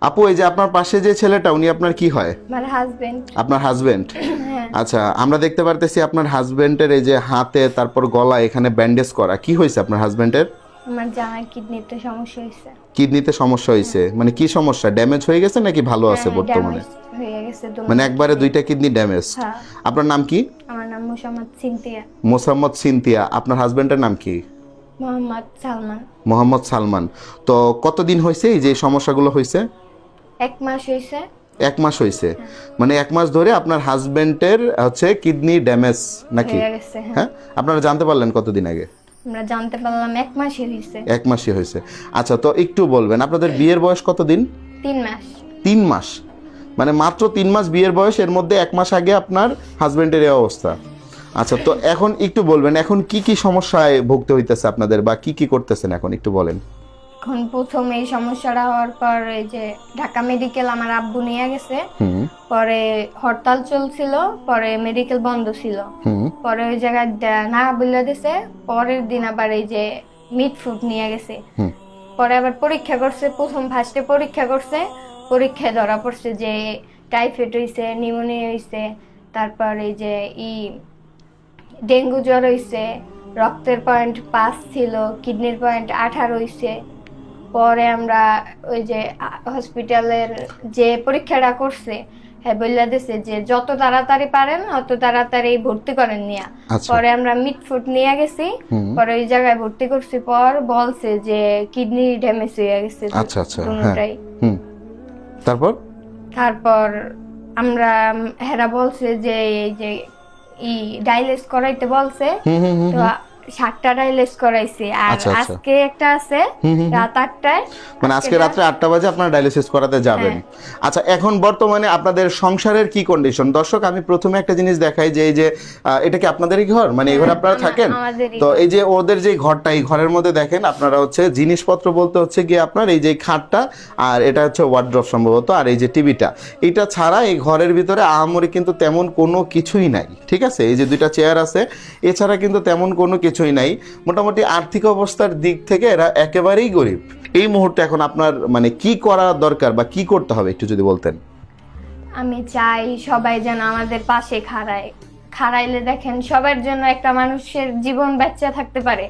আপু এই যে আপনার পাশে যে ছেলেটা উনি আপনার কি হয়? আমার হাজবেন্ড। আপনার হাজবেন্ড? হ্যাঁ। আচ্ছা, আমরা দেখতে পারতেছি আপনার হাজবেন্ডের এই যে হাতে তারপর গলা এখানে ব্যান্ডেজ করা। কি হয়েছে আপনার হাজবেন্ডের? আমার জামাই কিডনিতে সমস্যা হয়েছে। কিডনিতে সমস্যা হয়েছে? মানে কি সমস্যা, ড্যামেজ হয়ে গেছে নাকি ভালো আছে বর্তমানে? ড্যামেজ হয়ে গেছে মানে একবারে দুইটা কিডনি ড্যামেজ? হ্যাঁ। আপনার নাম কি? আমার নাম মোসাম্মদ সিনতিয়া। মোসাম্মদ সিনতিয়া। আপনার হাজবেন্ডের নাম কি? মোহাম্মদ সালমান। মোহাম্মদ সালমান। তো কতদিন হয়েছে এই যে সমস্যাগুলো হয়েছে? 1 মাস হয়েছে। 1 মাস হয়েছে? মানে 1 মাস ধরে আপনার হাজবেন্ডের হচ্ছে কিডনি ড্যামেজ নাকি? হয়ে গেছে। হ্যাঁ, আপনারা জানতে পারলেন কতদিন আগে? আমরা জানতে পারলাম 1 মাসই হয়েছে। 1 মাসই হয়েছে। আচ্ছা, তো একটু বলবেন আপনাদের বিয়ের বয়স কতদিন? 3 মাস। 3 মাস? মানে মাত্র 3 মাস বিয়ের বয়স, এর মধ্যে 1 মাস আগে আপনার হাজবেন্ডের এই অবস্থা। আচ্ছা, তো এখন একটু বলবেন এখন কি কি সমস্যায় ভুগতে হইতেছে আপনাদের, বা কি কি করতেছেন এখন একটু বলেন। এখন প্রথম এই সমস্যাটা হওয়ার পর এই যে ঢাকা মেডিকেল আমার আব্বু নিয়ে গেছে। পরে হরতাল চলছিল, পরে মেডিকেল বন্ধ ছিল। পরে ওই জায়গায় না বলে দিছে। পরের দিন আবার এই যে মিট ফুড নিয়ে গেছে। পরে আবার পরীক্ষা করছে, প্রথম ফার্স্টে পরীক্ষা করছে। পরীক্ষায় ধরা পড়ছে যে টাইফয়েড হয়েছে, নিউমোনিয়া হয়েছে, তারপর এই যে ডেঙ্গু জ্বর হয়েছে, রক্তের পয়েন্ট 5 ছিল, কিডনির পয়েন্ট 18 হয়েছে। পরে আমরা ওই যে হসপিটালের যে পরীক্ষাটা করছে হ্যাঁ বললা দিছে যে যত তাড়াতাড়ি পারেন অত তাড়াতাড়ি ভর্তি করেন নিয়া। পরে আমরা মিটফুট নিয়ে গেছি, পরে ওই জায়গায় ভর্তি করছি। পর বলছে যে কিডনি ড্যামেজ হয়ে গেছে। আচ্ছা আচ্ছা, দুটোটাই। তারপর তারপর আমরা হেরা বলছে যে এই যে ডায়ালিস করাইতে বলছে। তো 7টা ডায়ালিস করাইছি। আর আজকে একটা আছে রাত 8টায়, মানে আজকে রাত্রে 8টা বাজে আপনারা ডায়ালিসিস করাতে যাবেন। আচ্ছা, এখন বর্তমানে আপনাদের সংসারের কি কন্ডিশন? দর্শক, আমি প্রথমে একটা জিনিস দেখাই যে এই যে এটা কি আপনাদেরই ঘর, মানে এই ঘরে আপনারা থাকেন? তো এই যে ওদের যে ঘরটা, এই ঘরের মধ্যে দেখেন আপনারা হচ্ছে জিনিসপত্র বলতে হচ্ছে গিয়ে আপনার এই যে খাটটা, আর এটা হচ্ছে ওয়ার্ড্রপ সম্ভবত, আর এই যে টিভিটা, এটা ছাড়া এই ঘরের ভিতরে আহামরি কিন্তু তেমন কোনো কিছুই নাই। ঠিক আছে, এই যে 2টা চেয়ার আছে, এছাড়া কিন্তু তেমন কোনো কিছুই নাই। মোটামুটি আর্থিক অবস্থার দিক থেকে এরা একেবারেই গরিব। এই মুহূর্তে এখন আপনার মানে কি করা দরকার বা কি করতে হবে একটু যদি বলতেন। আমি চাই সবাই যেন আমাদের পাশে খাড়াইলে দেখেন সবার জন্য একটা মানুষের জীবন বাঁচা থাকতে পারে।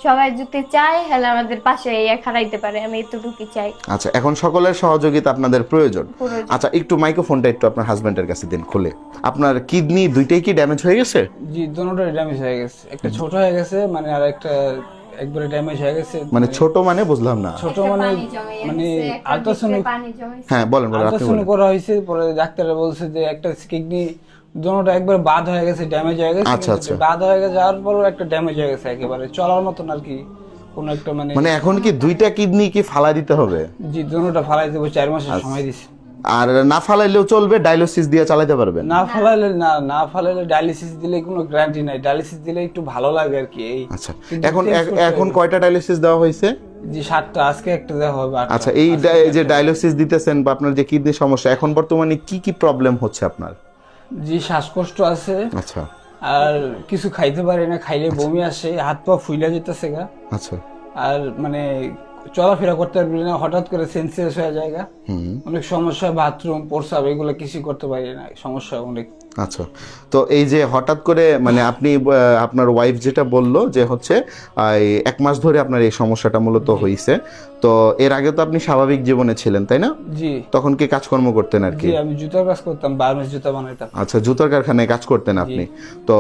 সবাই যদি চায় তাহলে আমাদের পাশে খাড়াইতে পারে, আমি এতটুকুই চাই। আচ্ছা, এখন সকলের সহযোগিতা আপনাদের প্রয়োজন। আচ্ছা, একটু মাইক্রোফোনটা একটু আপনার হাজবেন্ডের কাছে দিন খুলে। আপনার কিডনি দুইটাই কি ড্যামেজ হয়ে গেছে? জি, দুটোটাই ড্যামেজ হয়ে গেছে। একটা ছোট হয়ে গেছে, মানে আর একটা একবারে ড্যামেজ হয়ে গেছে। মানে ছোট মানে বুঝলাম না। ছোট মানে আল্ট্রাসাউন্ড। হ্যাঁ বলেন বলেন, আপনি আল্ট্রাসাউন্ড বলেন। করা হয়েছে, পরে ডাক্তাররা বলছে যে একটা কিডনি দুটোটা একবারে বাদ হয়ে গেছে, ড্যামেজ হয়ে গেছে। আচ্ছা আচ্ছা, বাদ হয়ে গেছে, যাওয়ার পরও একটা ড্যামেজ হয়ে গেছে, একেবারে চলার মতন আর কি কোনো একটা মানে এখন কি দুইটা কিডনি কি ফালাই দিতে হবে? জি, দুটোটা ফালাই দেবো, 4 মাসের সময় দিছি। আর না ফালাইলেও চলবে, ডায়ালিসিস দিয়ে চালাতে পারবেন? না ফালাইলে ডায়ালিসিস দিলে কোনো গ্যারান্টি নাই। ডায়ালিসিস দিলে একটু ভালো লাগে আর কি। এই আচ্ছা, এখন কয়টা ডায়ালিসিস দেওয়া হয়েছে? জি 7টা, আজকে একটা দেওয়া হবে। আচ্ছা, এই যে ডায়ালিসিস দিতেছেন বা আপনার যে কিডনি সমস্যা, এখন বর্তমানে কি কি প্রবলেম হচ্ছে আপনার? জি, শ্বাসকষ্ট আছে। আচ্ছা, আর কিছু খাইতে পারি না, খাইলে বমি আসে, হাত পা ফুইলা যেতেছে গা। আচ্ছা, আর মানে চলাফেরা করতে পারবি না, হঠাৎ করে সেন্সলেস হয়ে যায়। অনেক সমস্যা, বাথরুম প্রস্রাব এগুলো কিছুই করতে পারি না, সমস্যা অনেক। আচ্ছা, তো এই যে হঠাৎ করে মানে আপনি আপনার ওয়াইফ যেটা বললো যে হচ্ছে 1 মাস ধরে আপনার এই সমস্যাটা মূলত হয়েছে, তো এর আগে তো আপনি স্বাভাবিক জীবনে ছিলেন তাই না? জি। তখন কি কাজকর্ম করতেন আর কি? আমি জুতার কাজ করতাম, বার্মেন্টস জুতা বানাইতাম। আচ্ছা, জুতার কারখানায় কাজ করতেন আপনি। তো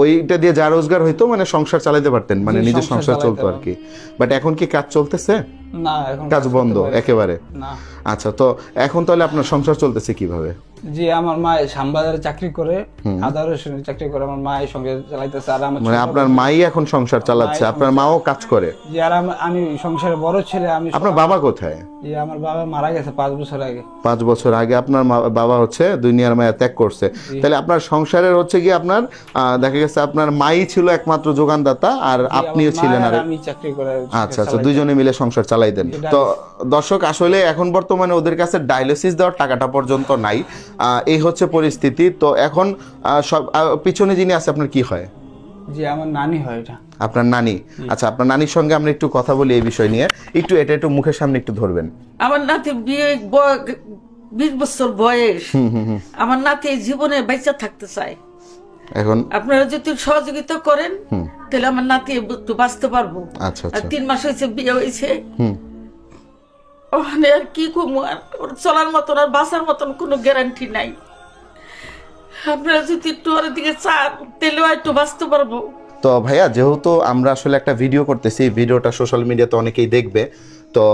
ওইটা দিয়ে যা রোজগার হইতো মানে সংসার চালাতে পারতেন, মানে নিজের সংসার চলতো আর কি। বাট এখন কি কাজ চলতেছে? না, এখন কাজ বন্ধ একেবারে? না। আচ্ছা, তো এখন তাহলে আপনার সংসার চলতেছে কিভাবে? জি, আমার মা শ্যামবাজারে চাকরি করে, আদা রসুনের চাকরি করে, আমার মা এই সংসার চালাইতেছে। আর আমার মানে আপনার মাই এখন সংসার চালাচ্ছে, আপনার মাও কাজ করে? জি, আর আমি সংসারে বড় ছেলে। আপনার বাবা কোথায়? জি, আমার বাবা মারা গেছে 5 বছর আগে। 5 বছর আগে আপনার বাবা হচ্ছে দুনিয়ার মায়া ত্যাগ করছে। তাহলে আপনার সংসারের হচ্ছে কি আপনার দেখা গেছে আপনার মাই ছিল একমাত্র যোগানদাতা, আর আপনিও ছিলেন। আর আমি চাকরি করে। আচ্ছা আচ্ছা, দুইজনে মিলে সংসার চালাইতেন। তো দর্শক, আসলে এখন বর্তমানে ওদের কাছে ডায়ালিসিস দেওয়ার টাকাটা পর্যন্ত নাই, এই হচ্ছে পরিস্থিতি। তো এখন সব পিছনে যিনি আছে আপনার কি হয়? জি আমার নানি হয় এটা। আপনার নানি, আচ্ছা আপনার নানির সঙ্গে আমরা একটু কথা বলি এই বিষয় নিয়ে, এটা একটু মুখের সামনে একটু ধরবেন। আমার নাতি 20 বছর বয়স, আমার নাতি জীবনে বেঁচে থাকতে চায়। এখন আপনারা যদি সহযোগিতা করেন তাহলে আমার নাতি একটু বাঁচতে পারবো। আচ্ছা আর আচ্ছা 3 মাস হয়েছে বিয়ে হয়েছে, হুম ওখানে আর কি করবো, আর ওর চলার মতন আর বাঁচার মতন কোনো গ্যারান্টি নাই। আপনারা যদি একটু ওর দিকে চান তাহলে একটু বাঁচতে পারবো। তো ভাইয়া, যেহেতু আমরা আসলে একটা ভিডিও করতেছি, এই ভিডিওটা সোশ্যাল মিডিয়াতে অনেকেই দেখবে, তো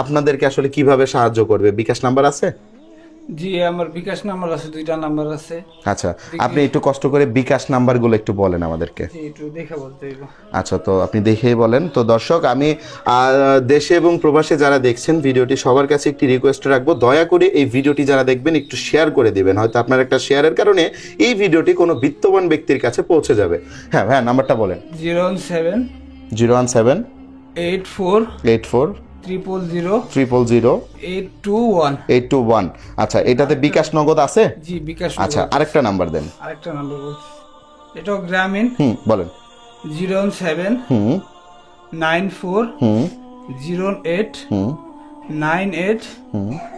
আপনাদেরকে আসলে কিভাবে সাহায্য করবে? বিকাশ নাম্বার আছে? জি আমার বিকাশ নাম্বার আছে, 2টা নাম্বার আছে। আচ্ছা, আপনি একটু কষ্ট করে বিকাশ নাম্বারগুলো একটু বলেন আমাদেরকে। জি একটু দেখে বলতে হইব। আচ্ছা, তো আপনি দেখেই বলেন। তো দর্শক, আমি দেশে এবং প্রবাসে যারা দেখছেন ভিডিওটি, সবার কাছে একটি রিকোয়েস্ট রাখবো, দয়া করে এই ভিডিওটি যারা দেখবেন একটু শেয়ার করে দিবেন। হয়তো আপনার একটা শেয়ারের কারণে এই ভিডিওটি কোনো বিত্তবান ব্যক্তির কাছে পৌঁছে যাবে। হ্যাঁ ভাইয়া, নাম্বারটা বলেন। 017 017 84 84 000 000 821। 821। আচ্ছা, এটাতে বিকাশ নগদ আছে? জি বিকাশ। আচ্ছা, আরেকটা নাম্বার দেন। আরেকটা নাম্বার বলছি, এটাও গ্রামীণ। বলেন। 07 হুম 94 হুম 08 হুম 98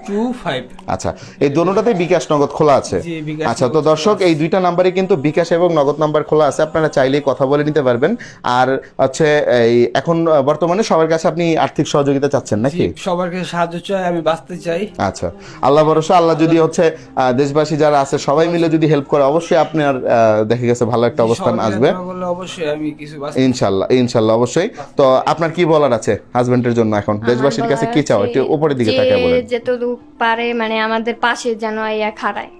25। আচ্ছা, এই দোনোটাতে বিকাশ নগদ খোলা আছে? জি, বিকাশ আচ্ছা, তো দর্শক, এই 2টা নাম্বারে কিন্তু বিকাশ এবং নগদ নাম্বার খোলা আছে, আপনারা চাইলেই কথা বলে নিতে পারবেন। আর হচ্ছে এই এখন বর্তমানে সবার কাছে আপনি আর্থিক সহযোগিতা চাচ্ছেন নাকি? সবার কাছে সাহায্য চাই, আমি বাঁচতে চাই। আচ্ছা, আল্লাহ ভরসা। আল্লাহ যদি হচ্ছে দেশবাসী যারা আছে সবাই মিলে যদি হেল্প করে, অবশ্যই আপনার দেখে গেছে ভালো একটা অবস্থান সবাই আসবে দোয়া করলে অবশ্যই আমি কিছু ইনশাল্লাহ। ইনশাল্লাহ, অবশ্যই। তো আপনার কি বলার আছে হাজবেন্ডের জন্য? এখন দেশবাসীর কাছে কি চাও? একটু উপরের দিকে তাকিয়ে বলেন। যতটুকু পারে মানে আমাদের পাশে যেন আইয়া খাড়ায়।